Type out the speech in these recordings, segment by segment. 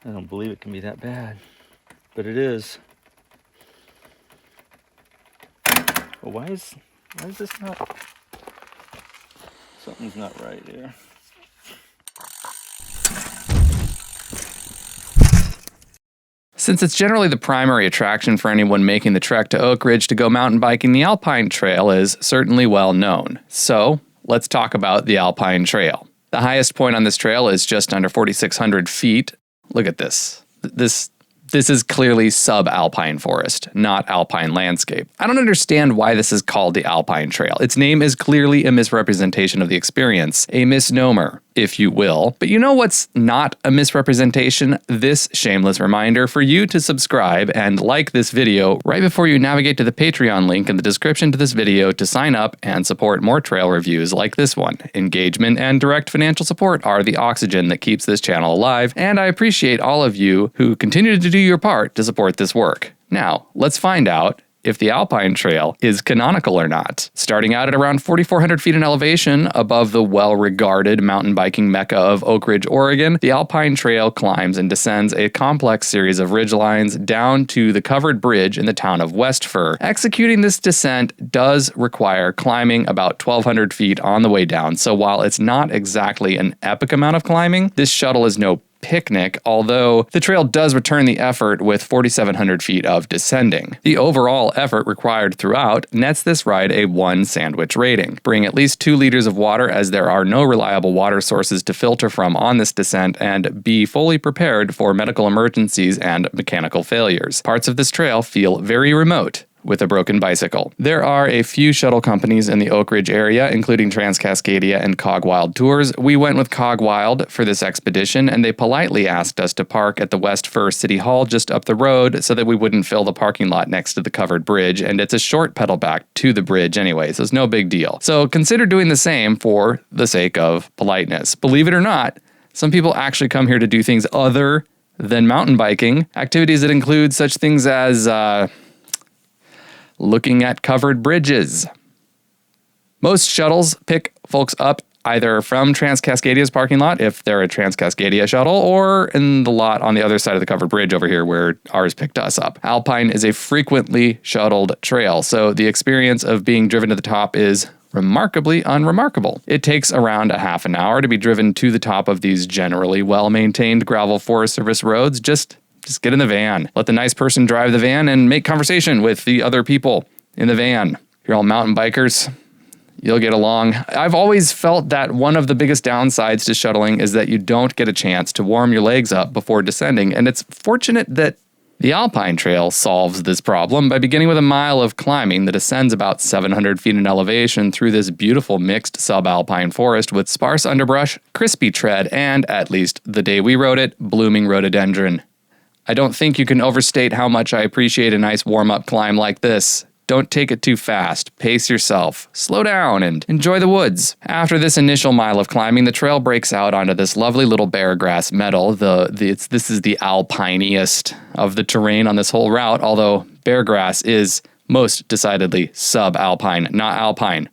I don't believe it can be that bad, but it is. Well, why is this not? Something's not right here. Since it's generally the primary attraction for anyone making the trek to Oakridge to go mountain biking, the Alpine Trail is certainly well known. So, let's talk about the Alpine Trail. The highest point on this trail is just under 4,600 feet. Look at this. This is clearly sub-alpine forest, not alpine landscape. I don't understand why this is called the Alpine Trail. Its name is clearly a misrepresentation of the experience, a misnomer, if you will. But you know what's not a misrepresentation? This shameless reminder for you to subscribe and like this video right before you navigate to the Patreon link in the description to this video to sign up and support more trail reviews like this one. Engagement and direct financial support are the oxygen that keeps this channel alive, and I appreciate all of you who continue to do your part to support this work. Now, let's find out if the Alpine Trail is canonical or not. Starting out at around 4,400 feet in elevation above the well-regarded mountain biking mecca of Oakridge, Oregon, the Alpine Trail climbs and descends a complex series of ridgelines down to the covered bridge in the town of West Fir. Executing this descent does require climbing about 1,200 feet on the way down, so while it's not exactly an epic amount of climbing, this shuttle is no picnic, although the trail does return the effort with 4,700 feet of descending. The overall effort required throughout nets this ride a 1 sandwich rating. Bring at least 2 liters of water, as there are no reliable water sources to filter from on this descent, and be fully prepared for medical emergencies and mechanical failures. Parts of this trail feel very remote, with a broken bicycle. There are a few shuttle companies in the Oakridge area, including Transcascadia and Cogwild Tours. We went with Cogwild for this expedition, and they politely asked us to park at the West Fir City Hall just up the road so that we wouldn't fill the parking lot next to the covered bridge, and it's a short pedal back to the bridge anyway, so it's no big deal. So consider doing the same for the sake of politeness. Believe it or not, some people actually come here to do things other than mountain biking, activities that include such things as, looking at covered bridges. Most shuttles pick folks up either from Transcascadia's parking lot, if they're a Transcascadia shuttle, or in the lot on the other side of the covered bridge over here where ours picked us up. Alpine is a frequently shuttled trail, so the experience of being driven to the top is remarkably unremarkable. It takes around a half an hour to be driven to the top of these generally well-maintained gravel Forest Service roads. Just get in the van. Let the nice person drive the van and make conversation with the other people in the van. You're all mountain bikers. You'll get along. I've always felt that one of the biggest downsides to shuttling is that you don't get a chance to warm your legs up before descending, and it's fortunate that the Alpine Trail solves this problem by beginning with a mile of climbing that ascends about 700 feet in elevation through this beautiful mixed subalpine forest with sparse underbrush, crispy tread, and, at least the day we rode it, blooming rhododendron. I don't think you can overstate how much I appreciate a nice warm-up climb like this. Don't take it too fast. Pace yourself. Slow down and enjoy the woods. After this initial mile of climbing, the trail breaks out onto this lovely little bare grass meadow. This is the alpiniest of the terrain on this whole route, although bare grass is most decidedly subalpine, not alpine.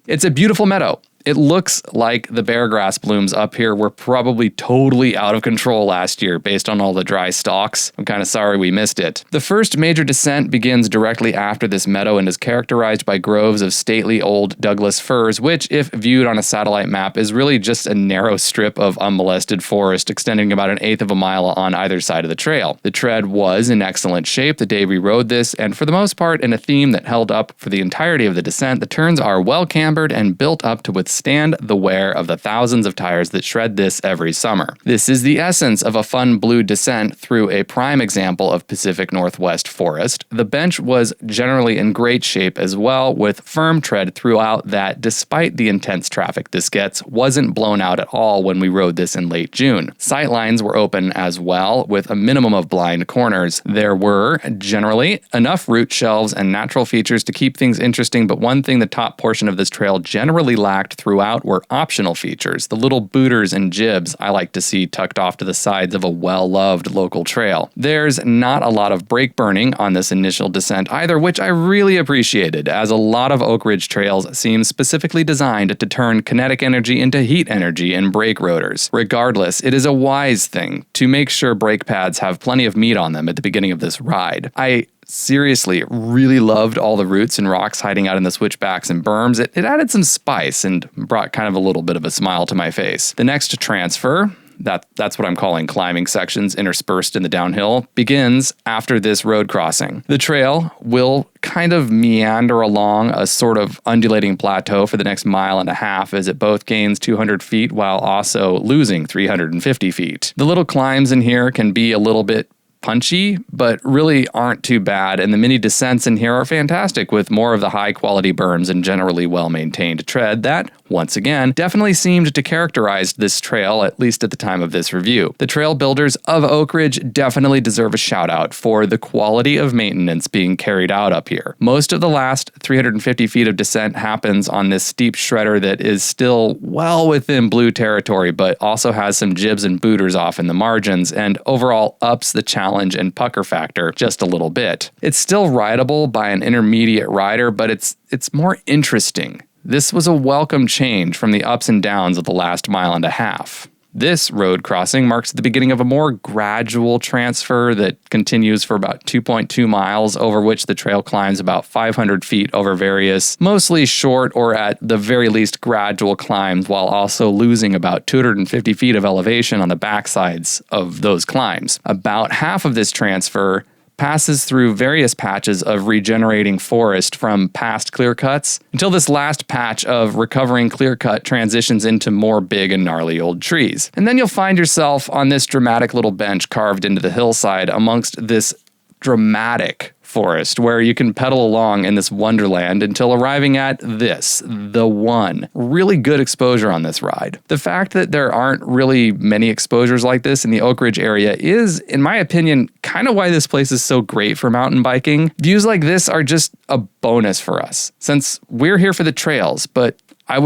It's a beautiful meadow. It looks like the bare grass blooms up here were probably totally out of control last year based on all the dry stalks. I'm kind of sorry we missed it. The first major descent begins directly after this meadow and is characterized by groves of stately old Douglas firs, which, if viewed on a satellite map, is really just a narrow strip of unmolested forest extending about 1/8 of a mile on either side of the trail. The tread was in excellent shape the day we rode this, and for the most part in a theme that held up for the entirety of the descent. The turns are well cambered and built up to withstand the wear of the thousands of tires that shred this every summer. This is the essence of a fun blue descent through a prime example of Pacific Northwest forest. The bench was generally in great shape as well, with firm tread throughout that, despite the intense traffic this gets, wasn't blown out at all when we rode this in late June. Sightlines were open as well, with a minimum of blind corners. There were, generally, enough root shelves and natural features to keep things interesting, but one thing the top portion of this trail generally lacked throughout were optional features, the little booters and jibs I like to see tucked off to the sides of a well-loved local trail. There's not a lot of brake burning on this initial descent either, which I really appreciated, as a lot of Oakridge trails seem specifically designed to turn kinetic energy into heat energy in brake rotors. Regardless, it is a wise thing to make sure brake pads have plenty of meat on them at the beginning of this ride. I seriously really loved all the roots and rocks hiding out in the switchbacks and berms. It added some spice and brought kind of a little bit of a smile to my face. The next transfer, that's what I'm calling climbing sections interspersed in the downhill, begins after this road crossing. The trail will kind of meander along a sort of undulating plateau for the next mile and a half as it both gains 200 feet while also losing 350 feet. The little climbs in here can be a little bit punchy, but really aren't too bad, and the mini descents in here are fantastic with more of the high quality berms and generally well maintained tread that, once again, definitely seemed to characterize this trail, at least at the time of this review. The trail builders of Oakridge definitely deserve a shout out for the quality of maintenance being carried out up here. Most of the last 350 feet of descent happens on this steep shredder that is still well within blue territory, but also has some jibs and booters off in the margins, and overall ups the challenge and pucker factor just a little bit. It's still rideable by an intermediate rider, but it's more interesting. This was a welcome change from the ups and downs of the last mile and a half. This road crossing marks the beginning of a more gradual transfer that continues for about 2.2 miles, over which the trail climbs about 500 feet over various, mostly short or at the very least gradual climbs, while also losing about 250 feet of elevation on the backsides of those climbs. About half of this transfer passes through various patches of regenerating forest from past clear cuts until this last patch of recovering clear cut transitions into more big and gnarly old trees. And then you'll find yourself on this dramatic little bench carved into the hillside amongst this dramatic forest where you can pedal along in this wonderland until arriving at this, the one. Really good exposure on this ride. The fact that there aren't really many exposures like this in the Oakridge area is, in my opinion, kind of why this place is so great for mountain biking. Views like this are just a bonus for us, since we're here for the trails, but I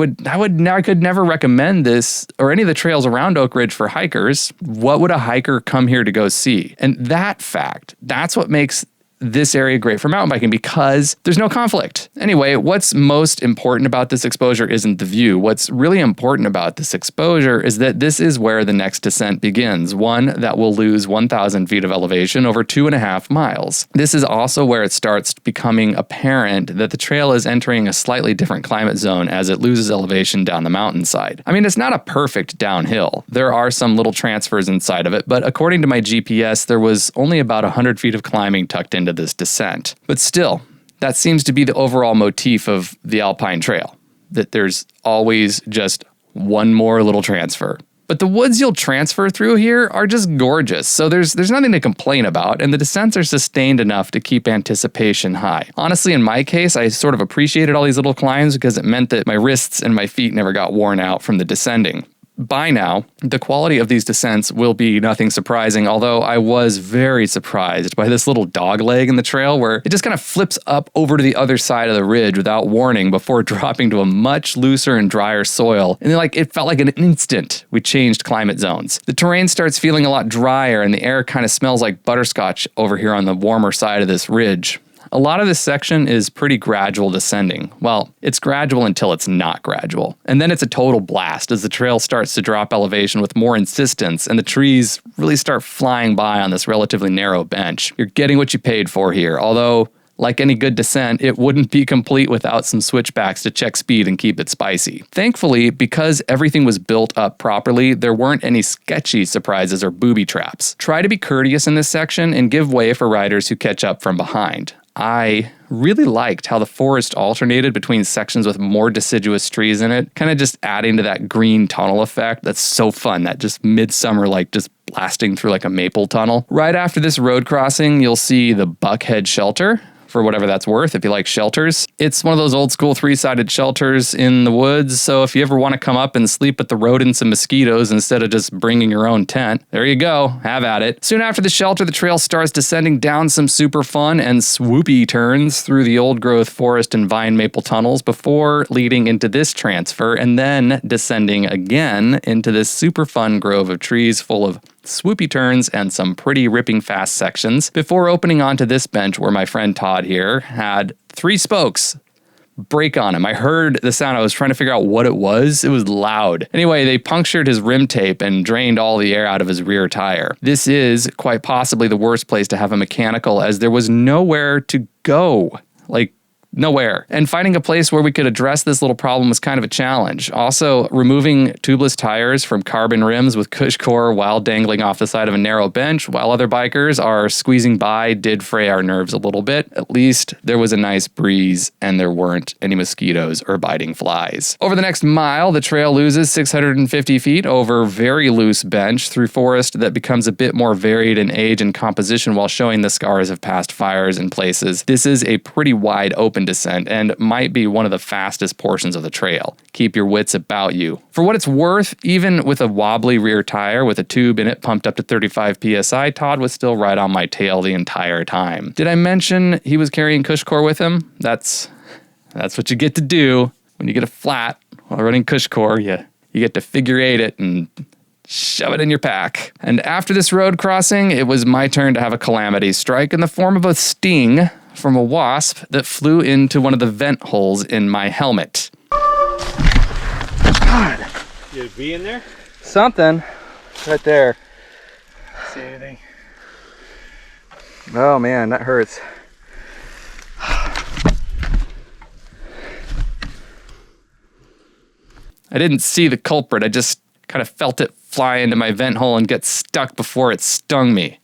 could never recommend this or any of the trails around Oakridge for hikers. What would a hiker come here to go see? And that fact, that's what makes this area great for mountain biking, because there's no conflict. Anyway, what's most important about this exposure isn't the view. What's really important about this exposure is that this is where the next descent begins, one that will lose 1,000 feet of elevation over 2.5 miles. This is also where it starts becoming apparent that the trail is entering a slightly different climate zone as it loses elevation down the mountainside. I mean, it's not a perfect downhill. There are some little transfers inside of it, but according to my GPS, there was only about 100 feet of climbing tucked into this descent. But still, that seems to be the overall motif of the Alpine Trail, that there's always just one more little transfer. But the woods you'll transfer through here are just gorgeous, so there's nothing to complain about, and the descents are sustained enough to keep anticipation high. Honestly, in my case, I sort of appreciated all these little climbs because it meant that my wrists and my feet never got worn out from the descending. By now, the quality of these descents will be nothing surprising, although I was very surprised by this little dog leg in the trail where it just kind of flips up over to the other side of the ridge without warning before dropping to a much looser and drier soil. And then, it felt like an instant we changed climate zones. The terrain starts feeling a lot drier and the air kind of smells like butterscotch over here on the warmer side of this ridge. A lot of this section is pretty gradual descending. Well, it's gradual until it's not gradual. And then it's a total blast as the trail starts to drop elevation with more insistence and the trees really start flying by on this relatively narrow bench. You're getting what you paid for here, although, like any good descent, it wouldn't be complete without some switchbacks to check speed and keep it spicy. Thankfully, because everything was built up properly, there weren't any sketchy surprises or booby traps. Try to be courteous in this section and give way for riders who catch up from behind. I really liked how the forest alternated between sections with more deciduous trees in it, kind of just adding to that green tunnel effect. That's so fun, that just midsummer, just blasting through like a maple tunnel. Right after this road crossing, you'll see the Buckhead Shelter, for whatever that's worth if you like shelters. It's one of those old school 3-sided shelters in the woods, so if you ever want to come up and sleep with the rodents and mosquitoes instead of just bringing your own tent, there you go, have at it. Soon after the shelter, the trail starts descending down some super fun and swoopy turns through the old growth forest and vine maple tunnels before leading into this transfer and then descending again into this super fun grove of trees full of swoopy turns and some pretty ripping fast sections before opening onto this bench where my friend Todd here had 3 spokes break on him. I heard the sound. I was trying to figure out what it was. It was loud. Anyway, they punctured his rim tape and drained all the air out of his rear tire. This is quite possibly the worst place to have a mechanical, as there was nowhere to go. Like, nowhere. And finding a place where we could address this little problem was kind of a challenge. Also, removing tubeless tires from carbon rims with cush core while dangling off the side of a narrow bench while other bikers are squeezing by did fray our nerves a little bit. At least there was a nice breeze and there weren't any mosquitoes or biting flies. Over the next mile, the trail loses 650 feet over very loose bench through forest that becomes a bit more varied in age and composition while showing the scars of past fires in places. This is a pretty wide open descent and might be one of the fastest portions of the trail. Keep your wits about you. For what it's worth, even with a wobbly rear tire with a tube in it pumped up to 35 psi, Todd was still right on my tail the entire time. Did I mention he was carrying cush core with him? That's what you get to do when you get a flat while running cush core. You get to figure 8 it and shove it in your pack. And after this road crossing, it was my turn to have a calamity strike in the form of a sting from a wasp that flew into one of the vent holes in my helmet. God. You had a bee in there? Something. Right there. See anything? Oh man, that hurts. I didn't see the culprit. I just kind of felt it fly into my vent hole and get stuck before it stung me.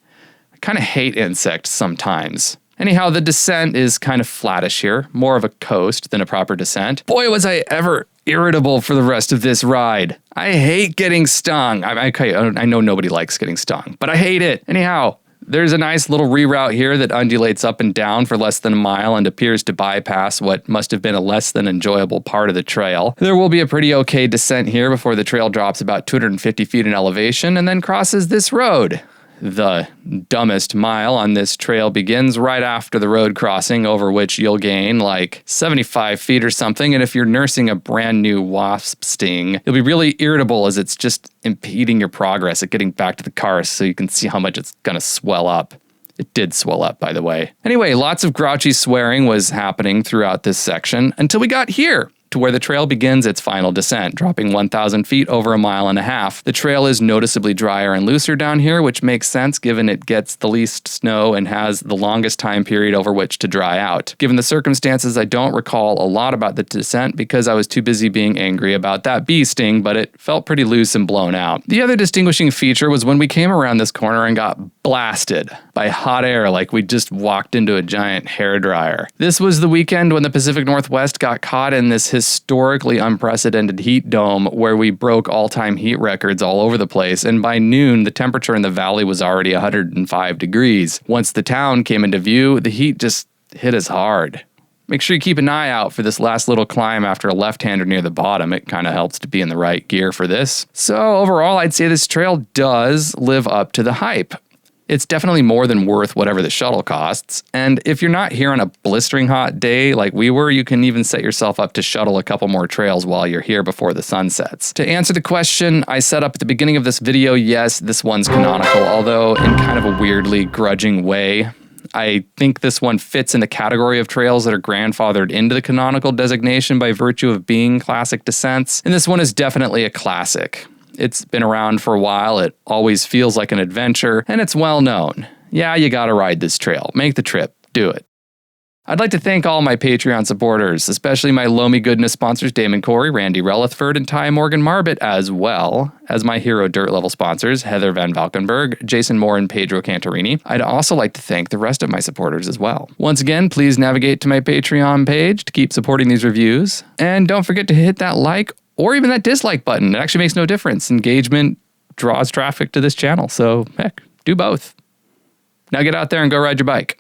I kind of hate insects sometimes. Anyhow, the descent is kind of flattish here, more of a coast than a proper descent. Boy, was I ever irritable for the rest of this ride. I hate getting stung. I know nobody likes getting stung, but I hate it. Anyhow, there's a nice little reroute here that undulates up and down for less than a mile and appears to bypass what must have been a less than enjoyable part of the trail. There will be a pretty okay descent here before the trail drops about 250 feet in elevation and then crosses this road. The dumbest mile on this trail begins right after the road crossing, over which you'll gain like 75 feet or something, and if you're nursing a brand new wasp sting, you'll be really irritable as it's just impeding your progress at getting back to the car so you can see how much it's gonna swell up. It did swell up, by the way. Anyway, lots of grouchy swearing was happening throughout this section until we got here, to where the trail begins its final descent, dropping 1,000 feet over a mile and a half. The trail is noticeably drier and looser down here, which makes sense given it gets the least snow and has the longest time period over which to dry out. Given the circumstances, I don't recall a lot about the descent because I was too busy being angry about that bee sting, but it felt pretty loose and blown out. The other distinguishing feature was when we came around this corner and got blasted by hot air like we just walked into a giant hairdryer. This was the weekend when the Pacific Northwest got caught in this historically unprecedented heat dome where we broke all-time heat records all over the place, and by noon the temperature in the valley was already 105 degrees. Once the town came into view, the heat just hit us hard. Make sure you keep an eye out for this last little climb after a left-hander near the bottom. It kind of helps to be in the right gear for this. So overall, I'd say this trail does live up to the hype. It's definitely more than worth whatever the shuttle costs, and if you're not here on a blistering hot day like we were, you can even set yourself up to shuttle a couple more trails while you're here before the sun sets. To answer the question I set up at the beginning of this video, yes, this one's canonical, although in kind of a weirdly grudging way. I think this one fits in the category of trails that are grandfathered into the canonical designation by virtue of being classic descents, and this one is definitely a classic. It's been around for a while, it always feels like an adventure, and it's well known. Yeah, you gotta ride this trail. Make the trip. Do it. I'd like to thank all my Patreon supporters, especially my Loamy Goodness sponsors Damon Corey, Randy Relithford, and Ty Morgan Marbit, as well as my Hero Dirt Level sponsors Heather Van Valkenburg, Jason Moore, and Pedro Cantorini. I'd also like to thank the rest of my supporters as well. Once again, please navigate to my Patreon page to keep supporting these reviews, and don't forget to hit that like or even that dislike button. It actually makes no difference. Engagement draws traffic to this channel, so heck, do both. Now get out there and go ride your bike.